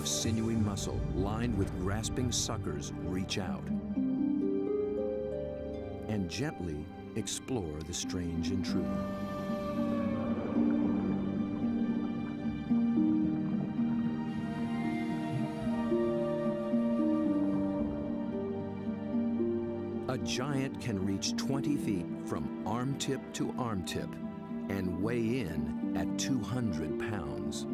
of sinewy muscle lined with grasping suckers reach out and gently explore the strange intruder. A giant can reach 20 feet from arm tip to arm tip and weigh in at 200 pounds.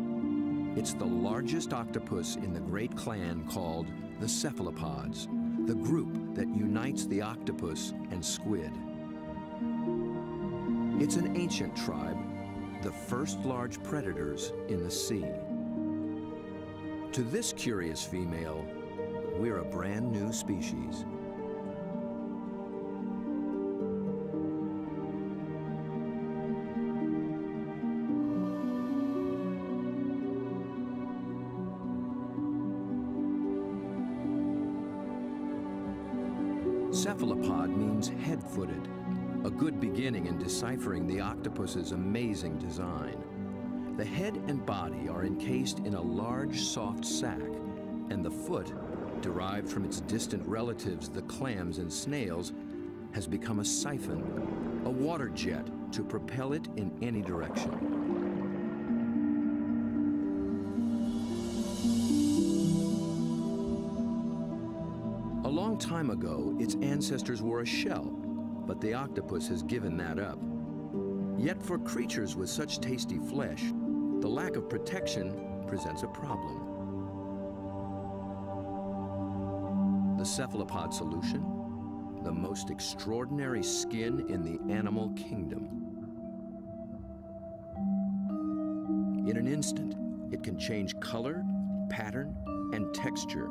It's the largest octopus in the great clan called the cephalopods, the group that unites the octopus and squid. It's an ancient tribe, the first large predators in the sea. To this curious female, we're a brand new species. Cephalopod means head-footed, a good beginning in deciphering the octopus's amazing design. The head and body are encased in a large, soft sac, and the foot, derived from its distant relatives, the clams and snails, has become a siphon, a water jet to propel it in any direction. A long time ago, its ancestors were a shell, but the octopus has given that up. Yet for creatures with such tasty flesh, the lack of protection presents a problem. The cephalopod solution? The most extraordinary skin in the animal kingdom. In an instant, it can change color, pattern, and texture.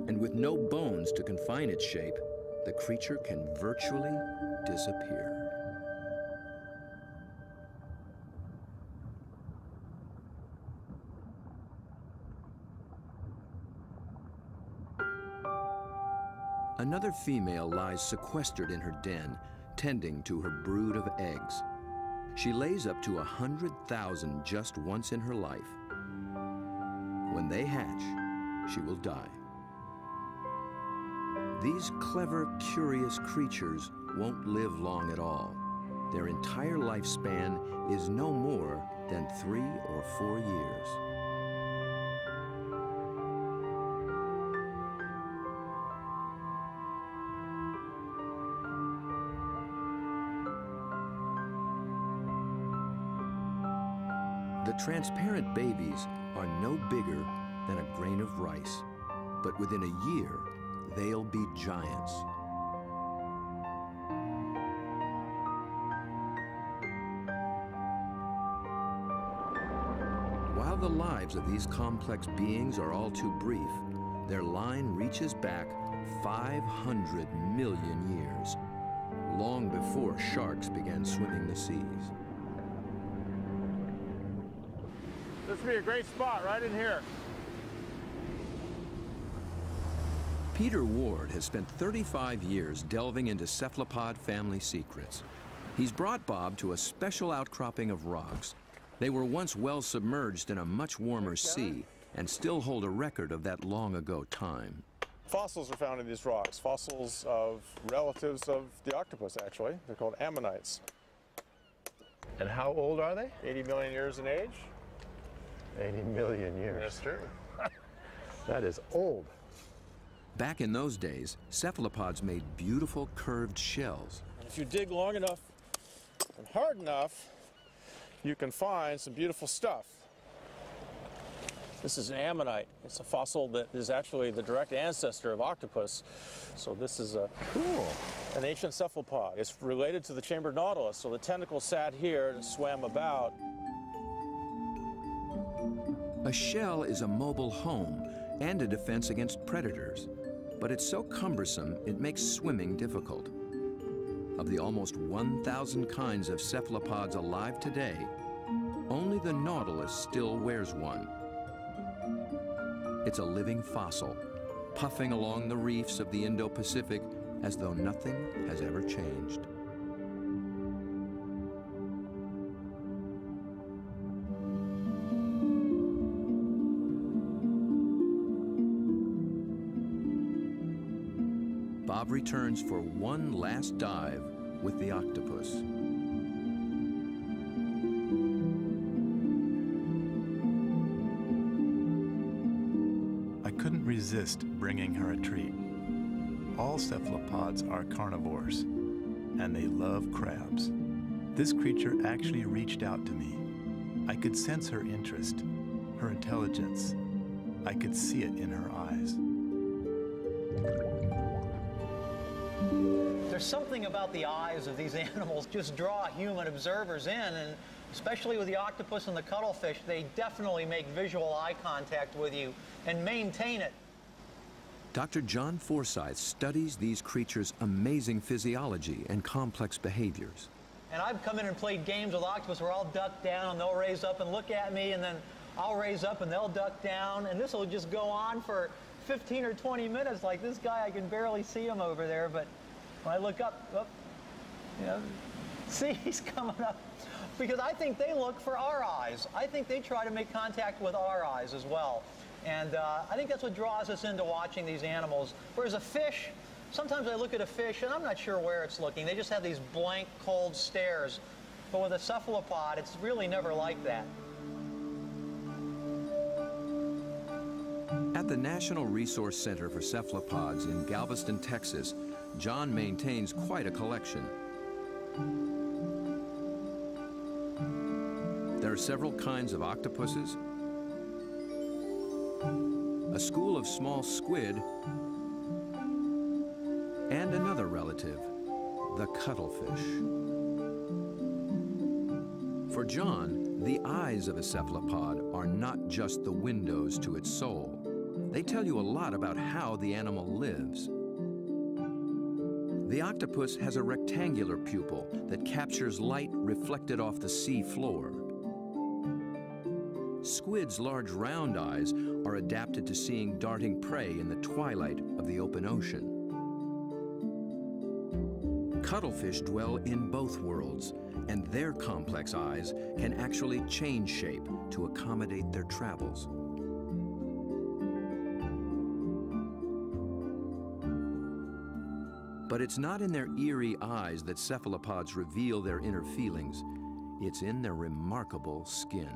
And with no bones to confine its shape, the creature can virtually disappear. Another female lies sequestered in her den, tending to her brood of eggs. She lays up to 100,000 just once in her life. When they hatch, she will die. These clever, curious creatures won't live long at all. Their entire lifespan is no more than 3 or 4 years. The transparent babies are no bigger than a grain of rice, but within a year, they'll be giants. While the lives of these complex beings are all too brief, their line reaches back 500 million years, long before sharks began swimming the seas. This would be a great spot right in here. Peter Ward has spent 35 years delving into cephalopod family secrets. He's brought Bob to a special outcropping of rocks. They were once well submerged in a much warmer sea and still hold a record of that long ago time. Fossils are found in these rocks, fossils of relatives of the octopus, actually. They're called ammonites. And how old are they? 80 million years in age. 80 million years. That's true. That is old. Back in those days, cephalopods made beautiful curved shells. If you dig long enough and hard enough, you can find some beautiful stuff. This is an ammonite. It's a fossil that is actually the direct ancestor of octopus. So this is an ancient cephalopod. It's related to the chambered nautilus. So the tentacles sat here and swam about. A shell is a mobile home and a defense against predators, but it's so cumbersome it makes swimming difficult. Of the almost 1,000 kinds of cephalopods alive today, only the nautilus still wears one. It's a living fossil, puffing along the reefs of the Indo-Pacific as though nothing has ever changed. Bob returns for one last dive with the octopus. I couldn't resist bringing her a treat. All cephalopods are carnivores, and they love crabs. This creature actually reached out to me. I could sense her interest, her intelligence. I could see it in her eyes. There's something about the eyes of these animals just draw human observers in, and especially with the octopus and the cuttlefish, they definitely make visual eye contact with you and maintain it. Dr. John Forsyth studies these creatures' amazing physiology and complex behaviors. And I've come in and played games with octopus where I'll duck down and they'll raise up and look at me, and then I'll raise up and they'll duck down, and this will just go on for 15 or 20 minutes. Like this guy, I can barely see him over there, but when I look up, oh, you know, see, he's coming up. Because I think they look for our eyes. I think they try to make contact with our eyes as well. And I think that's what draws us into watching these animals. Whereas a fish, sometimes I look at a fish and I'm not sure where it's looking. They just have these blank, cold stares. But with a cephalopod, it's really never like that. At the National Resource Center for Cephalopods in Galveston, Texas, John maintains quite a collection. There are several kinds of octopuses, a school of small squid, and another relative, the cuttlefish. For John, the eyes of a cephalopod are not just the windows to its soul. They tell you a lot about how the animal lives. The octopus has a rectangular pupil that captures light reflected off the sea floor. Squid's large round eyes are adapted to seeing darting prey in the twilight of the open ocean. Cuttlefish dwell in both worlds, and their complex eyes can actually change shape to accommodate their travels. But it's not in their eerie eyes that cephalopods reveal their inner feelings. It's in their remarkable skin.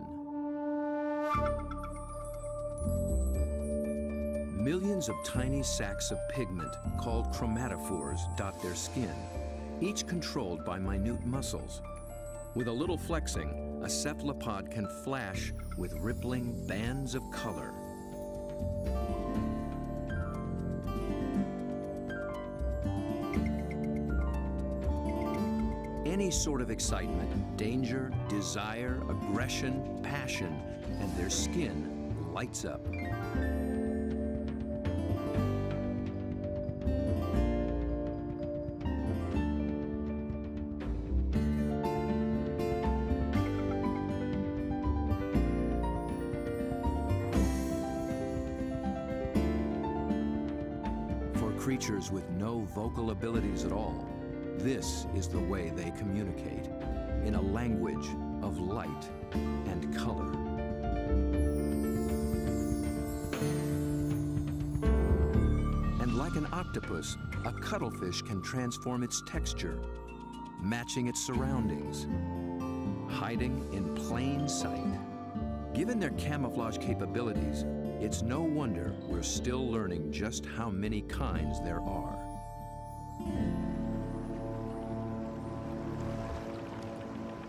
Millions of tiny sacs of pigment called chromatophores dot their skin, each controlled by minute muscles. With a little flexing, a cephalopod can flash with rippling bands of color. Any sort of excitement, danger, desire, aggression, passion, and their skin lights up. For creatures with no vocal abilities at all, this is the way they communicate, in a language of light and color. And like an octopus, a cuttlefish can transform its texture, matching its surroundings, hiding in plain sight. Given their camouflage capabilities, it's no wonder we're still learning just how many kinds there are.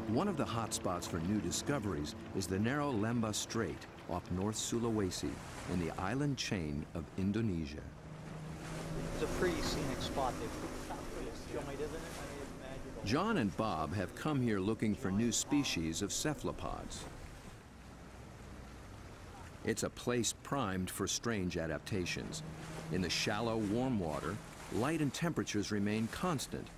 One of the hotspots for new discoveries is the narrow Lembah Strait off North Sulawesi in the island chain of Indonesia. It's a pretty scenic spot. They put pretty joint, isn't it? I mean, it's magical. John and Bob have come here looking for new species of cephalopods. It's a place primed for strange adaptations. In the shallow, warm water, light and temperatures remain constant.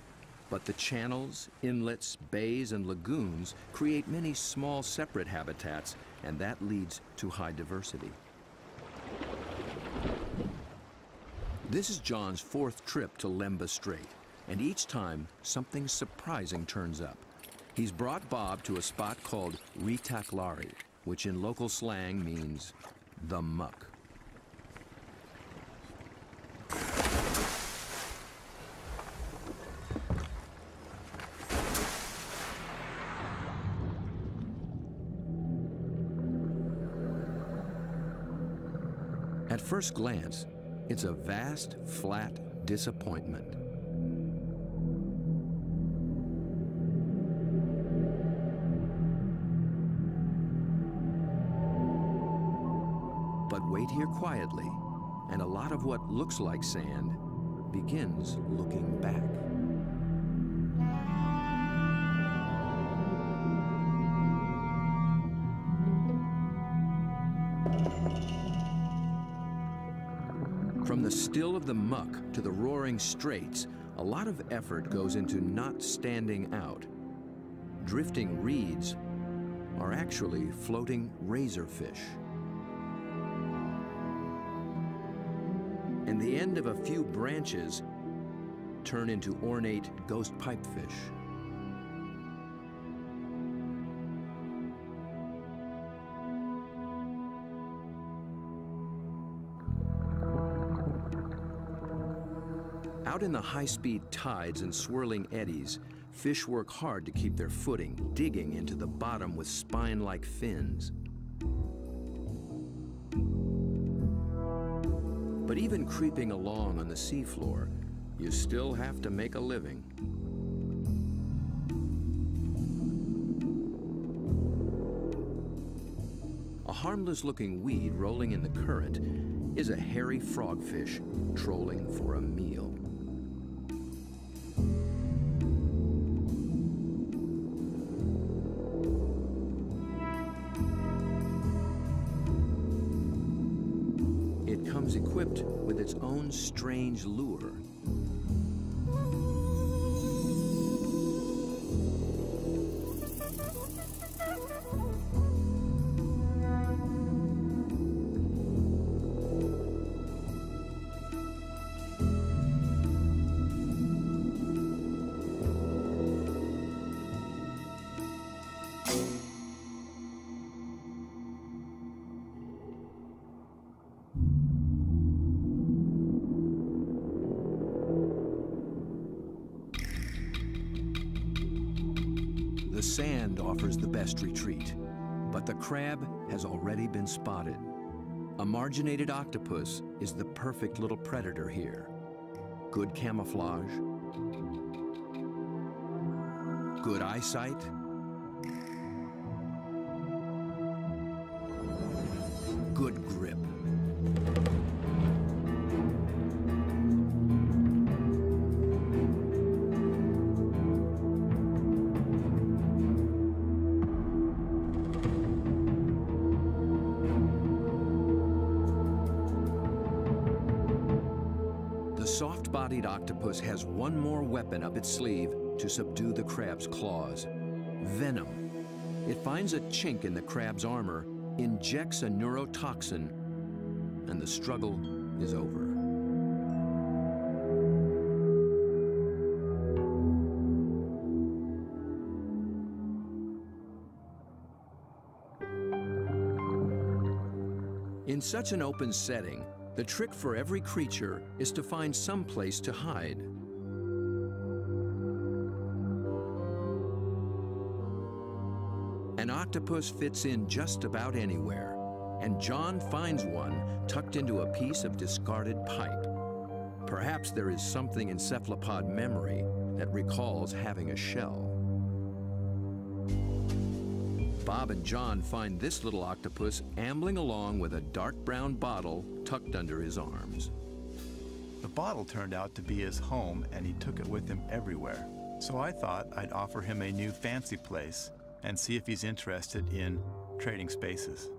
But the channels, inlets, bays, and lagoons create many small separate habitats, and that leads to high diversity. This is John's fourth trip to Lembah Strait, and each time something surprising turns up. He's brought Bob to a spot called Ritaklari, which in local slang means the muck. At first glance, it's a vast, flat disappointment. But wait here quietly, and a lot of what looks like sand begins looking back. From the still of the muck to the roaring straits, a lot of effort goes into not standing out. Drifting reeds are actually floating razorfish. And the end of a few branches turn into ornate ghost pipefish. Out in the high-speed tides and swirling eddies, fish work hard to keep their footing, digging into the bottom with spine-like fins. But even creeping along on the seafloor, you still have to make a living. A harmless-looking weed rolling in the current is a hairy frogfish trolling for a meal. It comes equipped with its own strange lure. The sand offers the best retreat, but the crab has already been spotted. A marginated octopus is the perfect little predator here. Good camouflage, good eyesight, good grip. The soft-bodied octopus has one more weapon up its sleeve to subdue the crab's claws: venom. It finds a chink in the crab's armor, injects a neurotoxin, and the struggle is over. In such an open setting, the trick for every creature is to find some place to hide. An octopus fits in just about anywhere, and John finds one tucked into a piece of discarded pipe. Perhaps there is something in cephalopod memory that recalls having a shell. Bob and John find this little octopus ambling along with a dark brown bottle tucked under his arms. The bottle turned out to be his home, and he took it with him everywhere. So I thought I'd offer him a new fancy place and see if he's interested in trading spaces.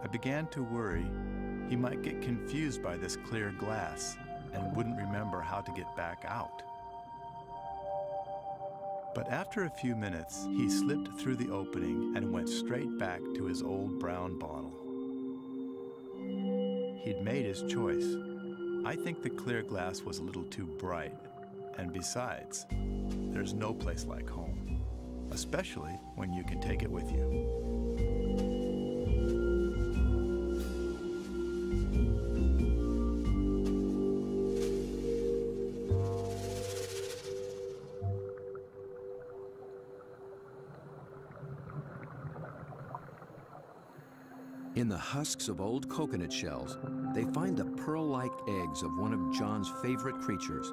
I began to worry he might get confused by this clear glass and wouldn't remember how to get back out. But after a few minutes, he slipped through the opening and went straight back to his old brown bottle. He'd made his choice. I think the clear glass was a little too bright. And besides, there's no place like home, especially when you can take it with you. In the husks of old coconut shells, they find the pearl-like eggs of one of John's favorite creatures.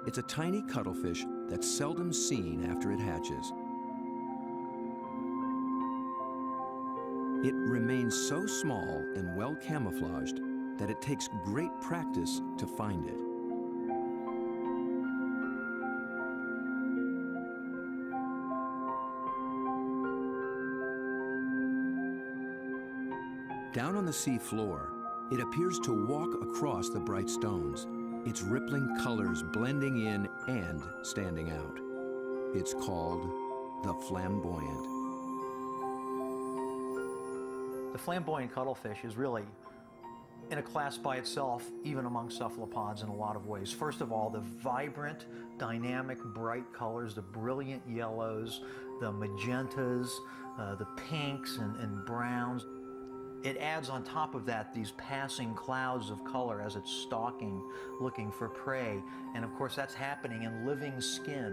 It's a tiny cuttlefish that's seldom seen after it hatches. It remains so small and well camouflaged that it takes great practice to find it. Down on the sea floor, it appears to walk across the bright stones, its rippling colors blending in and standing out. It's called the flamboyant. The flamboyant cuttlefish is really in a class by itself, even among cephalopods in a lot of ways. First of all, the vibrant, dynamic, bright colors, the brilliant yellows, the magentas, the pinks and browns. It adds on top of that these passing clouds of color as it's stalking, looking for prey. And of course, that's happening in living skin.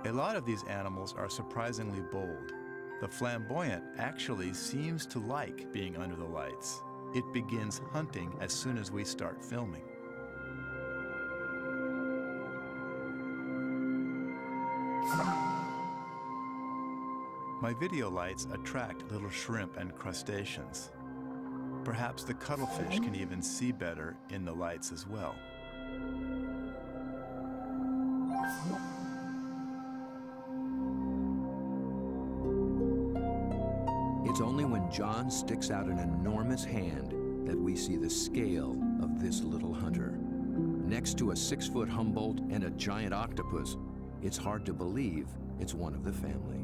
A lot of these animals are surprisingly bold. The flamboyant actually seems to like being under the lights. It begins hunting as soon as we start filming. My video lights attract little shrimp and crustaceans. Perhaps the cuttlefish can even see better in the lights as well. It's only when John sticks out an enormous hand that we see the scale of this little hunter. Next to a 6-foot Humboldt and a giant octopus, it's hard to believe it's one of the family.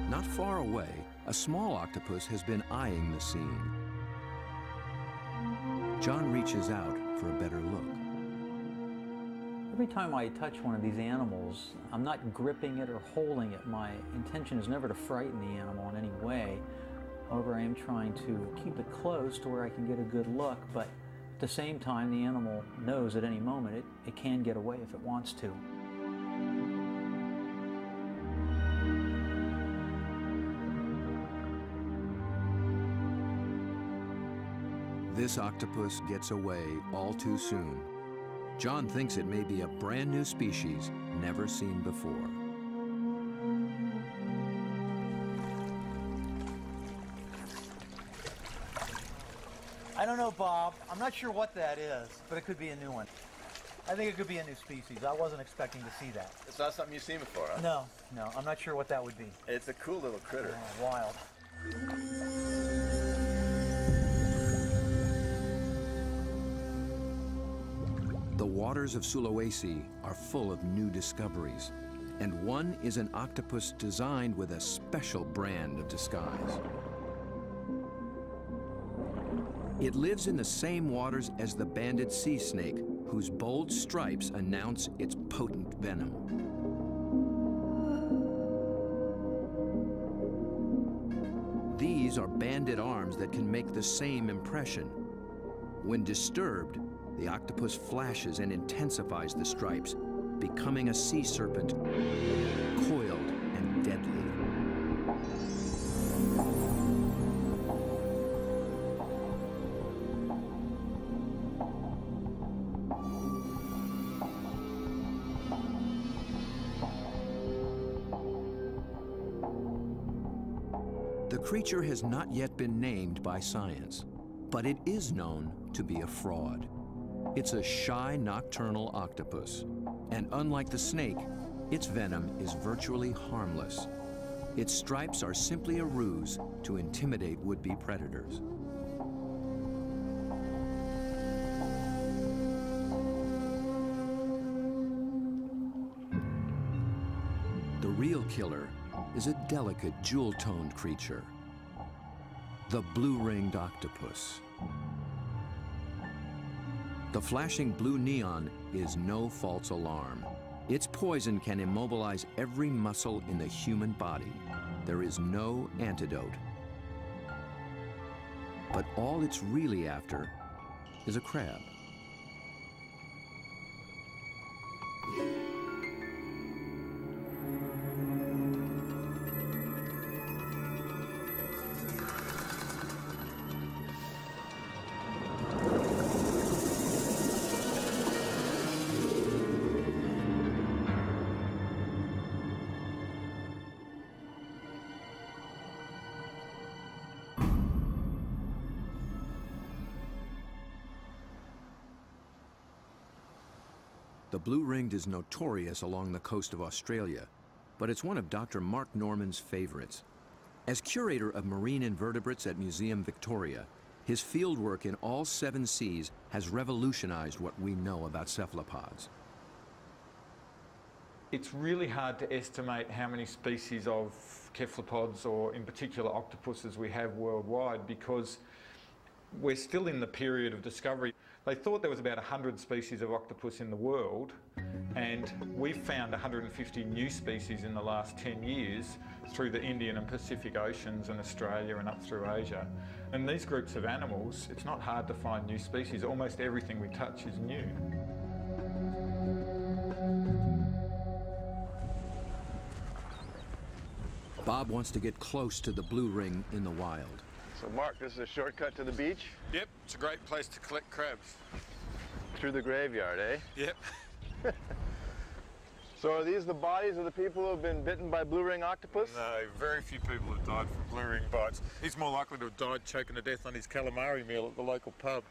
Not far away, a small octopus has been eyeing the scene. John reaches out for a better look. Every time I touch one of these animals, I'm not gripping it or holding it. My intention is never to frighten the animal in any way. However, I am trying to keep it close to where I can get a good look, but at the same time, the animal knows at any moment it can get away if it wants to. This octopus gets away all too soon. John thinks it may be a brand new species never seen before. I don't know, Bob. I'm not sure what that is, but it could be a new one. I think it could be a new species. I wasn't expecting to see that. It's not something you've seen before, huh? No, I'm not sure what that would be. It's a cool little critter. Oh, wild. The waters of Sulawesi are full of new discoveries, and one is an octopus designed with a special brand of disguise. It lives in the same waters as the banded sea snake, whose bold stripes announce its potent venom. These are banded arms that can make the same impression. When disturbed, the octopus flashes and intensifies the stripes, becoming a sea serpent, coiled and deadly. The creature has not yet been named by science, but it is known to be a fraud. It's a shy nocturnal octopus, and unlike the snake, its venom is virtually harmless. Its stripes are simply a ruse to intimidate would-be predators. The real killer is a delicate, jewel-toned creature, the blue-ringed octopus. The flashing blue neon is no false alarm. Its poison can immobilize every muscle in the human body. There is no antidote. But all it's really after is a crab. The blue-ringed is notorious along the coast of Australia, but it's one of Dr. Mark Norman's favorites. As curator of marine invertebrates at Museum Victoria, his fieldwork in all 7 seas has revolutionized what we know about cephalopods. It's really hard to estimate how many species of cephalopods, or in particular octopuses, we have worldwide, because we're still in the period of discovery. They thought there was about 100 species of octopus in the world, and we've found 150 new species in the last 10 years through the Indian and Pacific Oceans and Australia and up through Asia. And these groups of animals, it's not hard to find new species. Almost everything we touch is new. Bob wants to get close to the blue ring in the wild. So Mark, this is a shortcut to the beach? Yep, it's a great place to collect crabs. Through the graveyard, eh? Yep. So are these the bodies of the people who have been bitten by blue ring octopus? No, very few people have died from blue ring bites. He's more likely to have died choking to death on his calamari meal at the local pub.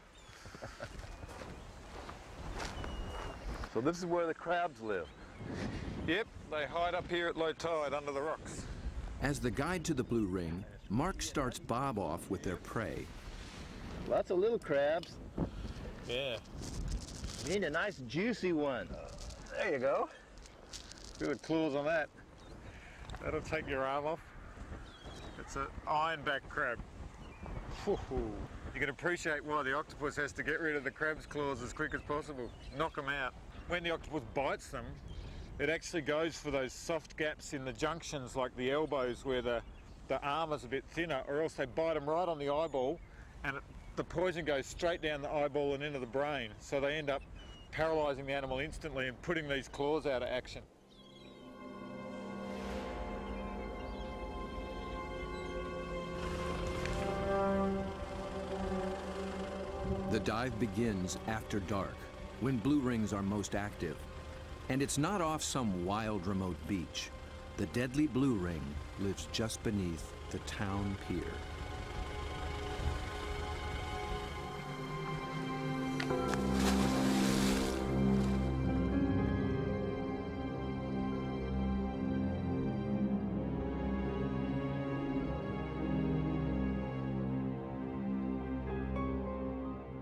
So this is where the crabs live? Yep, they hide up here at low tide under the rocks. As the guide to the blue ring, Mark starts Bob off with their prey. Lots of little crabs. Yeah. You need a nice juicy one. There you go. See the claws on that. That'll take your arm off. It's an ironback crab. You can appreciate why the octopus has to get rid of the crab's claws as quick as possible. Knock them out. When the octopus bites them, it actually goes for those soft gaps in the junctions, like the elbows where the arm is a bit thinner, or else they bite them right on the eyeball, and the poison goes straight down the eyeball and into the brain. So they end up paralysing the animal instantly and putting these claws out of action. The dive begins after dark, when blue rings are most active. And it's not off some wild, remote beach. The deadly blue ring lives just beneath the town pier.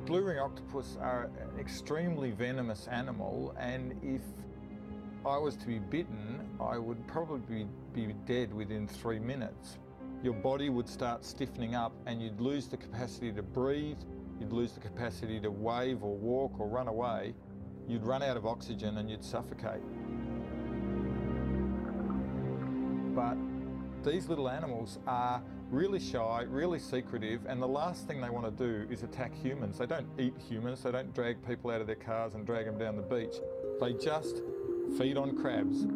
Blue ring octopus are an extremely venomous animal, and if I was to be bitten, I would probably be dead within 3 minutes. Your body would start stiffening up and you'd lose the capacity to breathe, you'd lose the capacity to wave or walk or run away, you'd run out of oxygen and you'd suffocate. But these little animals are really shy, really secretive, and the last thing they want to do is attack humans. They don't eat humans, they don't drag people out of their cars and drag them down the beach. They just feed on crabs.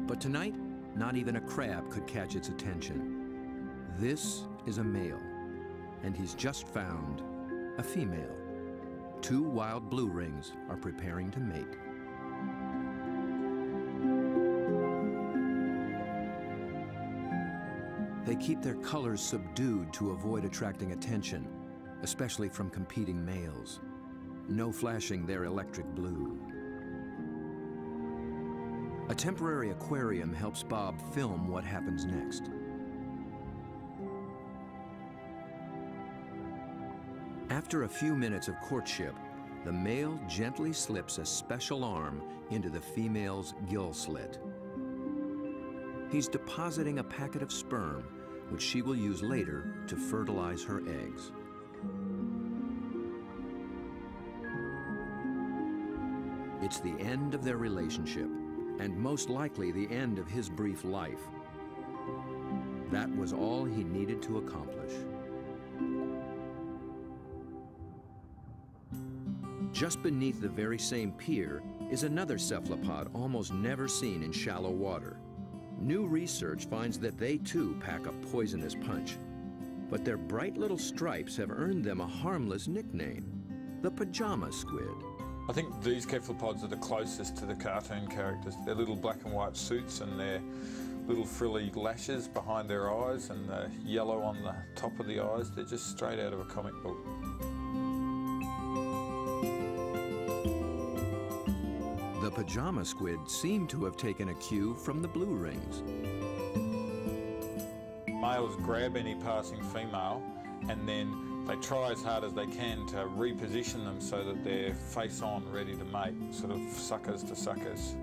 But tonight, not even a crab could catch its attention. This is a male, and he's just found a female. 2 wild blue rings are preparing to mate. They keep their colors subdued to avoid attracting attention, especially from competing males. No flashing their electric blue. A temporary aquarium helps Bob film what happens next. After a few minutes of courtship, the male gently slips a special arm into the female's gill slit. He's depositing a packet of sperm, which she will use later to fertilize her eggs. It's the end of their relationship, and most likely the end of his brief life. That was all he needed to accomplish. Just beneath the very same pier is another cephalopod almost never seen in shallow water. New research finds that they too pack a poisonous punch, but their bright little stripes have earned them a harmless nickname, the pajama squid. I think these cephalopods are the closest to the cartoon characters. Their little black and white suits and their little frilly lashes behind their eyes and the yellow on the top of the eyes. They're just straight out of a comic book. The pajama squid seem to have taken a cue from the blue rings. Males grab any passing female and then they try as hard as they can to reposition them so that they're face on, ready to mate, sort of suckers to suckers.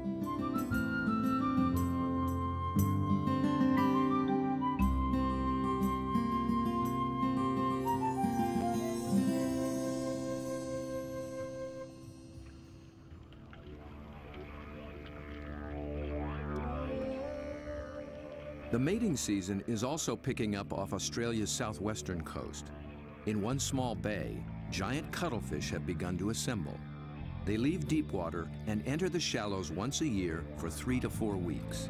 The mating season is also picking up off Australia's southwestern coast. In one small bay, giant cuttlefish have begun to assemble. They leave deep water and enter the shallows once a year for 3 to 4 weeks.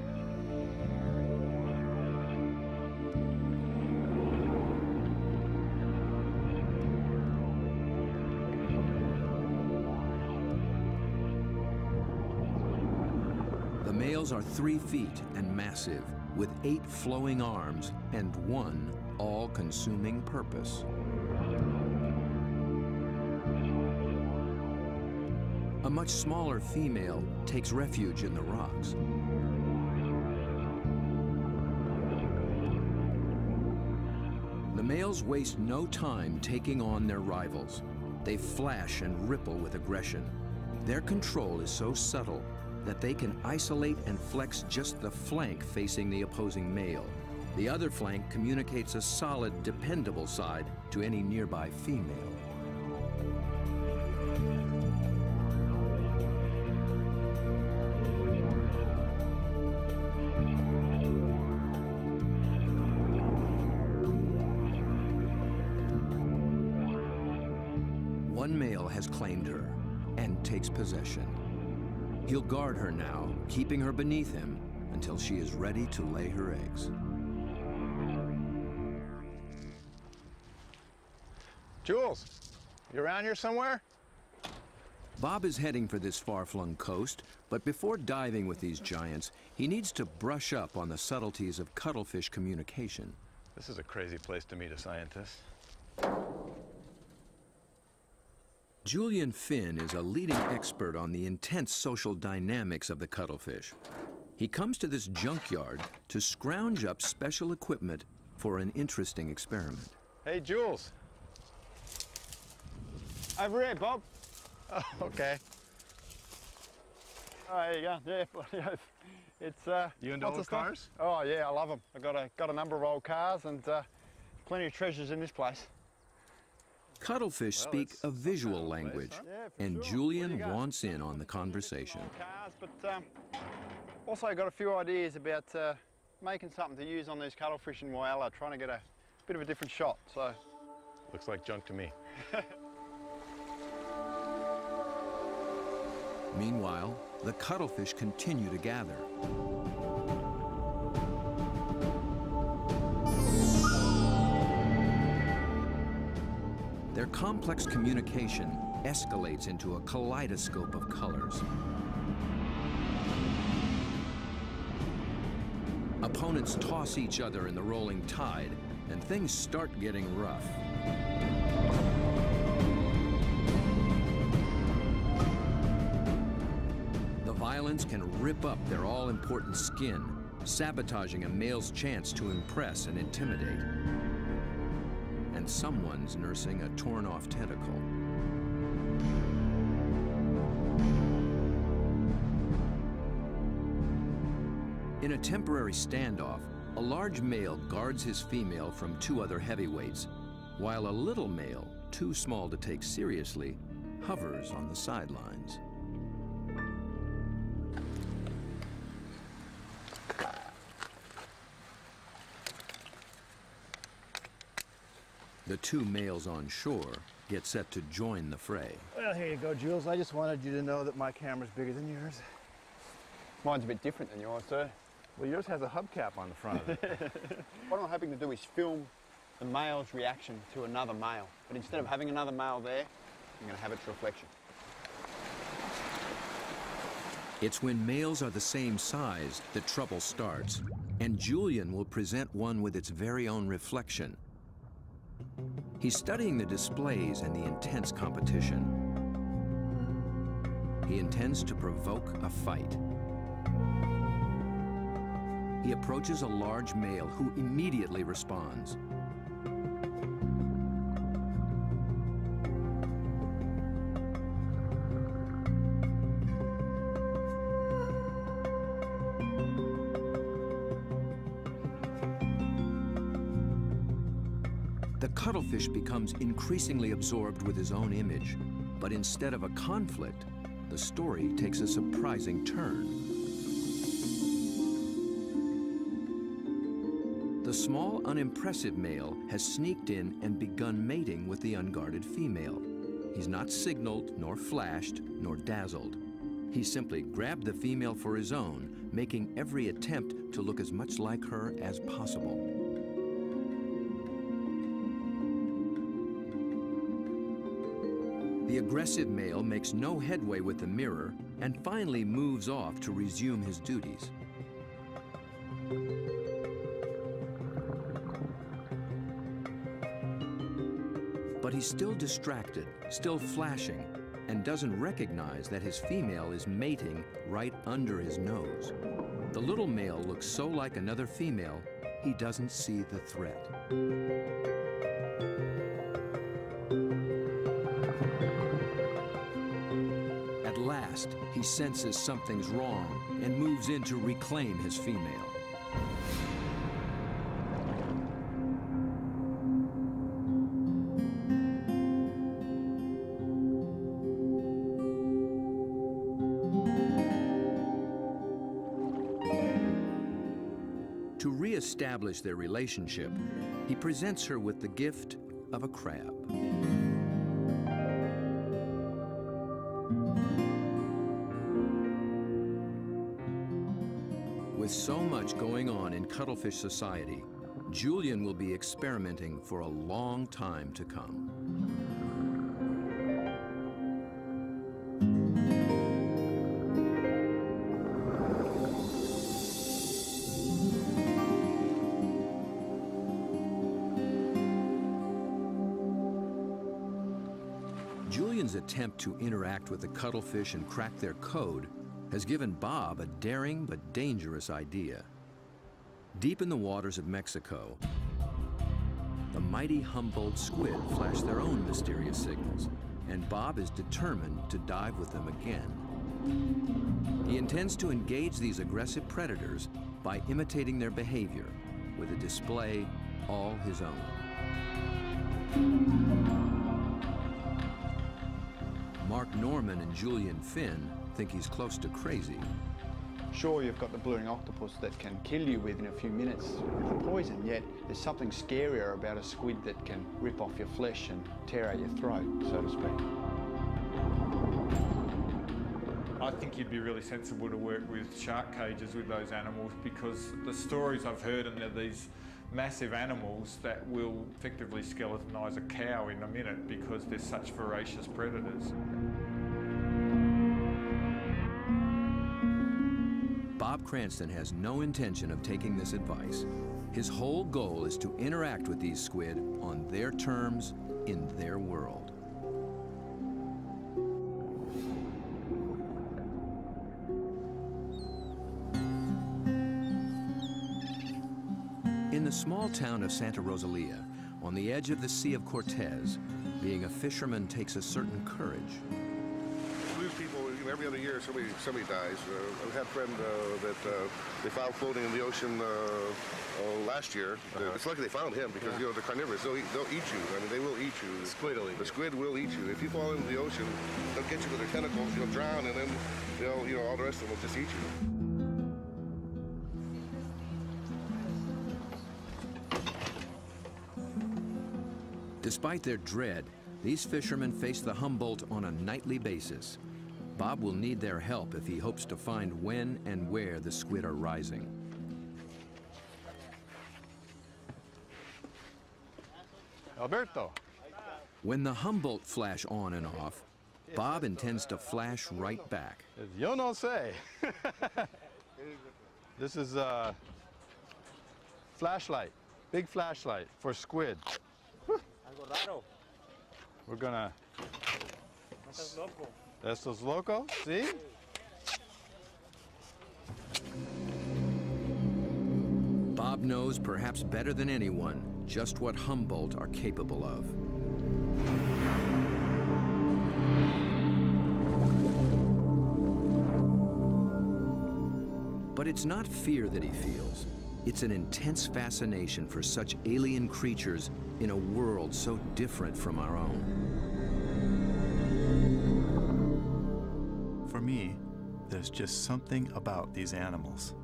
The males are 3 feet and massive, with 8 flowing arms and 1 all-consuming purpose. A much smaller female takes refuge in the rocks. The males waste no time taking on their rivals. They flash and ripple with aggression. Their control is so subtle that they can isolate and flex just the flank facing the opposing male. The other flank communicates a solid, dependable side to any nearby female. One male has claimed her and takes possession. He'll guard her now, keeping her beneath him until she is ready to lay her eggs. Jules, you around here somewhere? Bob is heading for this far-flung coast, but before diving with these giants, he needs to brush up on the subtleties of cuttlefish communication. This is a crazy place to meet a scientist. Julian Finn is a leading expert on the intense social dynamics of the cuttlefish. He comes to this junkyard to scrounge up special equipment for an interesting experiment. Hey, Jules. Over here, Bob. Oh, okay. Oh, there you go. Yeah, it's You into old cars? Oh yeah, I love them. I've got a number of old cars and plenty of treasures in this place. Cuttlefish speak a visual language, and Julian wants in on the conversation. Cars, but also got a few ideas about making something to use on these cuttlefish in Whyalla, trying to get a bit of a different shot. So Looks like junk to me. Meanwhile, the cuttlefish continue to gather. Their complex communication escalates into a kaleidoscope of colors. Opponents toss each other in the rolling tide, and things start getting rough. The violence can rip up their all-important skin, sabotaging a male's chance to impress and intimidate. And someone's nursing a torn-off tentacle. In a temporary standoff, a large male guards his female from two other heavyweights, while a little male, too small to take seriously, hovers on the sidelines. The two males on shore get set to join the fray. Well, here you go, Jules. I just wanted you to know that my camera's bigger than yours. Mine's a bit different than yours, sir. Well, yours has a hubcap on the front of it. What I'm hoping to do is film the male's reaction to another male. But instead of having another male there, I'm going to have its reflection. It's when males are the same size that trouble starts, and Julian will present one with its very own reflection. He's studying the displays and the intense competition. He intends to provoke a fight. He approaches a large male who immediately responds. The cuttlefish becomes increasingly absorbed with his own image, but instead of a conflict, the story takes a surprising turn. The small, unimpressive male has sneaked in and begun mating with the unguarded female. He's not signaled, nor flashed, nor dazzled. He simply grabbed the female for his own, making every attempt to look as much like her as possible. The aggressive male makes no headway with the mirror and finally moves off to resume his duties. But he's still distracted, still flashing, and doesn't recognize that his female is mating right under his nose. The little male looks so like another female, he doesn't see the threat. At last, he senses something's wrong and moves in to reclaim his female. To re-establish their relationship, he presents her with the gift of a crab. With so much going on in cuttlefish society, Julian will be experimenting for a long time to come. Julian's attempt to interact with the cuttlefish and crack their code has given Bob a daring but dangerous idea. Deep in the waters of Mexico, the mighty Humboldt squid flash their own mysterious signals, and Bob is determined to dive with them again. He intends to engage these aggressive predators by imitating their behavior with a display all his own. Mark Norman and Julian Finn think he's close to crazy. Sure, you've got the blue-ring octopus that can kill you within a few minutes with the poison, yet there's something scarier about a squid that can rip off your flesh and tear out your throat, so to speak. I think you'd be really sensible to work with shark cages with those animals, because the stories I've heard are these massive animals that will effectively skeletonise a cow in a minute because they're such voracious predators. Bob Cranston has no intention of taking this advice. His whole goal is to interact with these squid on their terms, in their world. Well, 1 In the small town of Santa Rosalia, on the edge of the Sea of Cortez, being a fisherman takes a certain courage. We lose people, you know, every other year somebody dies. I've had a friend that they found floating in the ocean last year. It's lucky they found him because, you know, they're carnivorous. They'll eat you. I mean, they will eat you. The squid will eat you. The squid will eat you. If you fall into the ocean, they'll get you with their tentacles, you'll drown, and then they'll, you know, all the rest of them will just eat you. Despite their dread, these fishermen face the Humboldt on a nightly basis. Bob will need their help if he hopes to find when and where the squid are rising. Alberto. When the Humboldt flash on and off, Bob intends to flash right back. Yo no sé. This is a flashlight, big flashlight for squid. We're gonna... Estos locos, see? Bob knows perhaps better than anyone just what Humboldt are capable of. But it's not fear that he feels. It's an intense fascination for such alien creatures in a world so different from our own. For me, there's just something about these animals.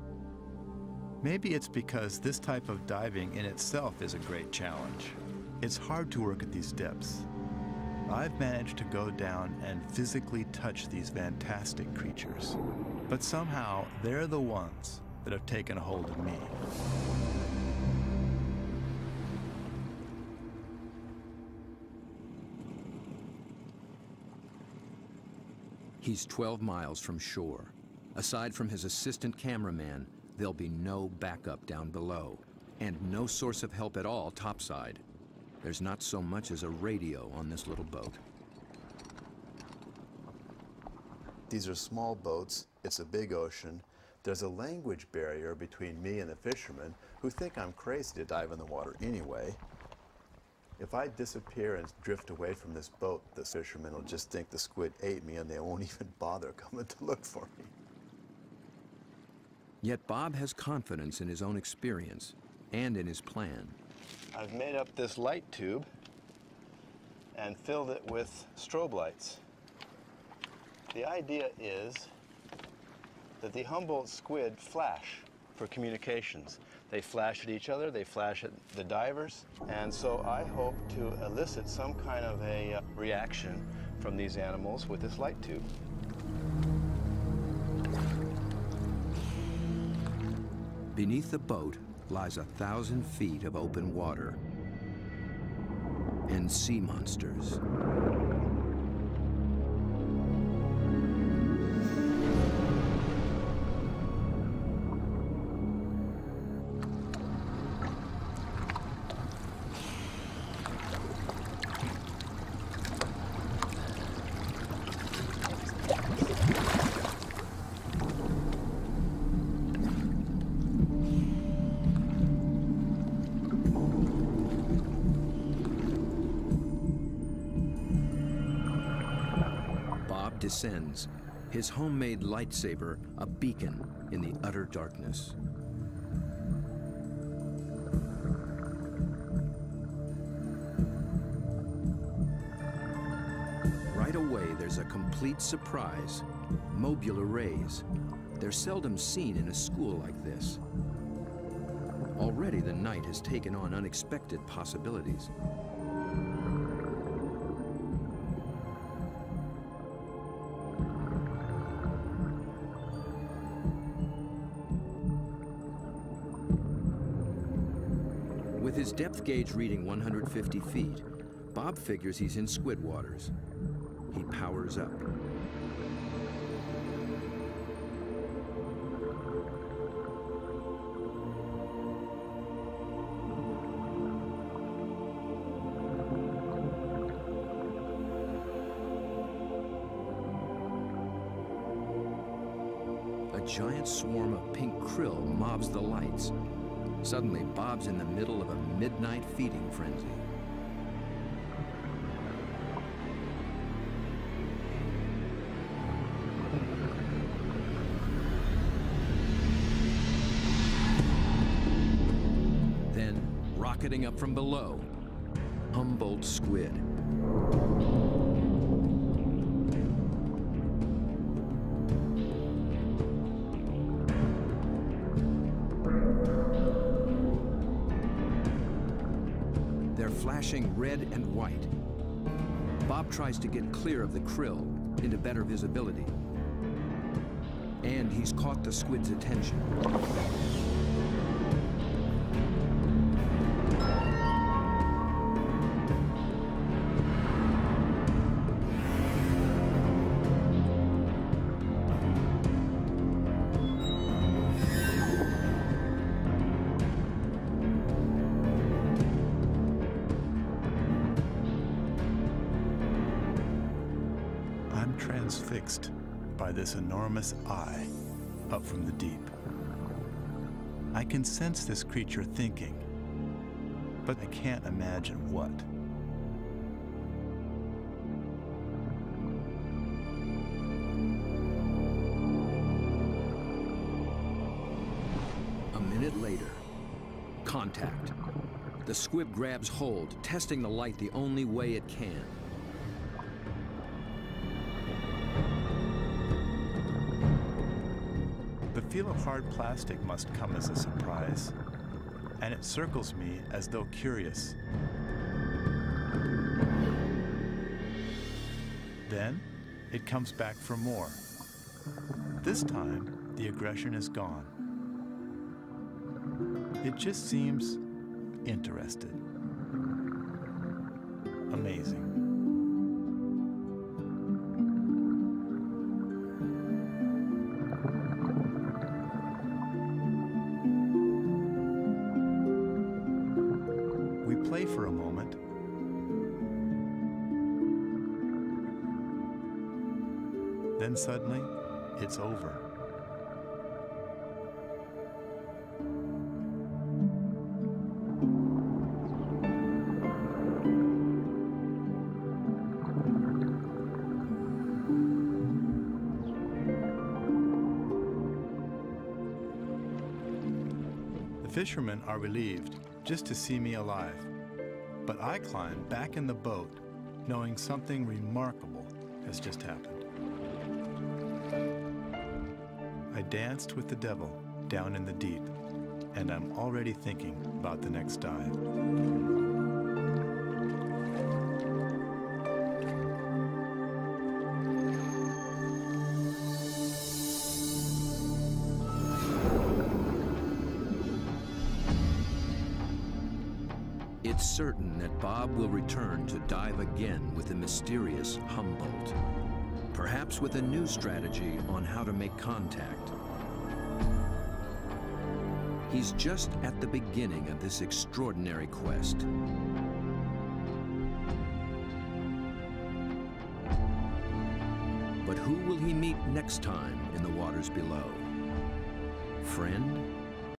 Maybe it's because this type of diving in itself is a great challenge. It's hard to work at these depths. I've managed to go down and physically touch these fantastic creatures, but somehow they're the ones that have taken a hold of me. He's 12 miles from shore. Aside from his assistant cameraman, there'll be no backup down below, and no source of help at all topside. There's not so much as a radio on this little boat. These are small boats. It's a big ocean. There's a language barrier between me and the fishermen who think I'm crazy to dive in the water anyway. If I disappear and drift away from this boat, the fishermen will just think the squid ate me and they won't even bother coming to look for me. Yet Bob has confidence in his own experience and in his plan. I've made up this light tube and filled it with strobe lights. The idea is that the Humboldt squid flash for communications. They flash at each other, they flash at the divers, and so I hope to elicit some kind of a reaction from these animals with this light tube. Beneath the boat lies 1,000 feet of open water and sea monsters. Descends, his homemade lightsaber a beacon in the utter darkness. Right away, there's a complete surprise. Mobile arrays. They're seldom seen in a school like this. Already the night has taken on unexpected possibilities. With his depth gauge reading 150 feet, Bob figures he's in squid waters. He powers up. A giant swarm of pink krill mobs the lights. Suddenly, Bob's in the middle of a midnight feeding frenzy. Then, rocketing up from below, Humboldt squid. They're flashing red and white. Bob tries to get clear of the krill into better visibility. And he's caught the squid's attention. I'm transfixed by this enormous eye up from the deep. I can sense this creature thinking, but I can't imagine what. A minute later, contact. The squid grabs hold, testing the light the only way it can. The feel of hard plastic must come as a surprise, and it circles me as though curious. Then, it comes back for more. This time, the aggression is gone. It just seems interested. Amazing. We play for a moment. Then suddenly, it's over. The fishermen are relieved just to see me alive, but I climb back in the boat knowing something remarkable has just happened. I danced with the devil down in the deep, and I'm already thinking about the next dive. It's certain that Bob will return to dive again with the mysterious Humboldt, perhaps with a new strategy on how to make contact. He's just at the beginning of this extraordinary quest. But who will he meet next time in the waters below? Friend?